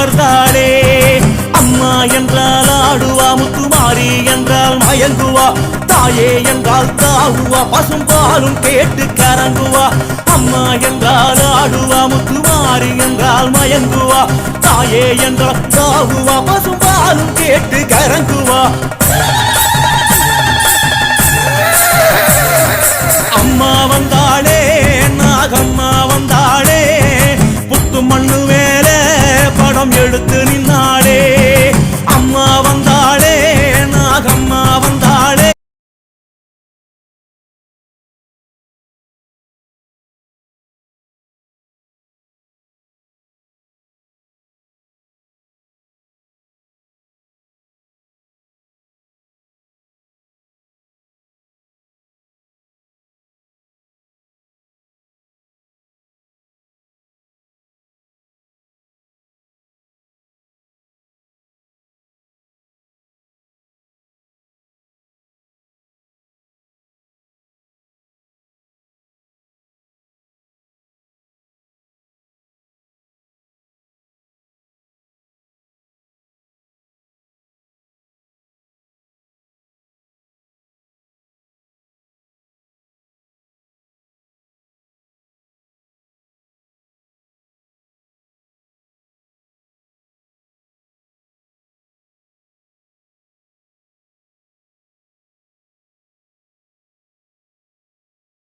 அமர்ந்தாளே. அம்மா என்றால் ஆடுவா, முத்துமாரி என்றால் மயங்குவா, தாயே என்றால் தாவுவா, பசும் பாலும் கேட்டு கரங்குவா. அம்மா என்றால் ஆடுவா, முத்துமாரி என்றால் மயங்குவா, தாயே என்றால் தாவுவா, பசும் பாலும் கேட்டு கரங்குவா.